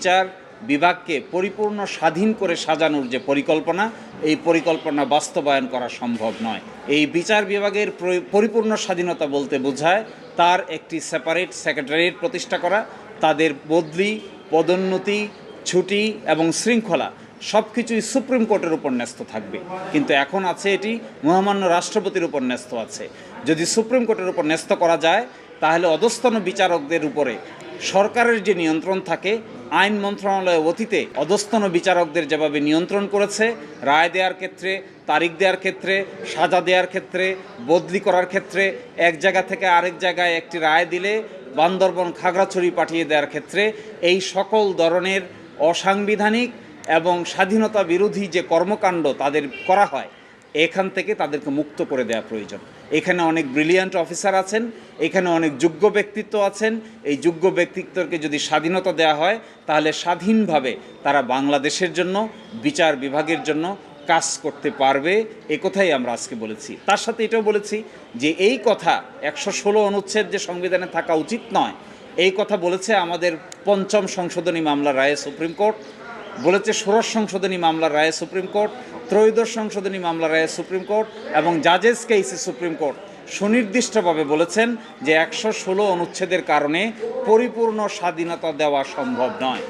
বিচার বিভাগকে পরিপূর্ণ স্বাধীন করে সাজানোর যে পরিকল্পনা, এই পরিকল্পনা বাস্তবায়ন করা সম্ভব নয়। এই বিচার বিভাগের পরিপূর্ণ স্বাধীনতা বলতে বোঝায় তার একটি সেপারেট সেক্রেটারিয়েট প্রতিষ্ঠা করা, তাদের বদলি, পদোন্নতি, ছুটি এবং শৃঙ্খলা সব কিছুই সুপ্রিম কোর্টের উপর ন্যস্ত থাকবে। কিন্তু এখন আছে এটি মহামান্য রাষ্ট্রপতির উপর ন্যস্ত আছে। যদি সুপ্রিম কোর্টের উপর ন্যস্ত করা যায় তাহলে অধস্তন বিচারকদের উপরে সরকারের যে নিয়ন্ত্রণ থাকে, আইন মন্ত্রণালয় অতীতে অধস্তন বিচারকদের যেভাবে নিয়ন্ত্রণ করেছে, রায় দেওয়ার ক্ষেত্রে, তারিখ দেওয়ার ক্ষেত্রে, সাজা দেওয়ার ক্ষেত্রে, বদলি করার ক্ষেত্রে, এক জায়গা থেকে আরেক জায়গায় একটি রায় দিলে বান্দরবন খাগড়াছড়ি পাঠিয়ে দেওয়ার ক্ষেত্রে এই সকল ধরনের অসাংবিধানিক এবং স্বাধীনতা বিরোধী যে কর্মকাণ্ড তাদের করা হয়, এখান থেকে তাদেরকে মুক্ত করে দেওয়া প্রয়োজন। এখানে অনেক ব্রিলিয়ান্ট অফিসার আছেন, এখানে অনেক যোগ্য ব্যক্তিত্ব আছেন। এই যোগ্য ব্যক্তিত্বকে যদি স্বাধীনতা দেওয়া হয় তাহলে স্বাধীনভাবে তারা বাংলাদেশের জন্য, বিচার বিভাগের জন্য কাজ করতে পারবে। এ কথাই আমরা আজকে বলেছি। তার সাথে এটাও বলেছি যে এই কথা 116 অনুচ্ছেদ যে সংবিধানে থাকা উচিত নয়, এই কথা বলেছে আমাদের 5ম সংশোধনী মামলার রায়ে সুপ্রিম কোর্ট, বলেছে 16 সংশোধনী মামলার রায়ে সুপ্রিম কোর্ট, 13 সংশোধনী মামলার রায়ে সুপ্রিম কোর্ট এবং জাজেস কেসে সুপ্রিম কোর্ট সুনির্দিষ্টভাবে বলেছেন যে 116 অনুচ্ছেদের কারণে পরিপূর্ণ স্বাধীনতা দেওয়া সম্ভব নয়।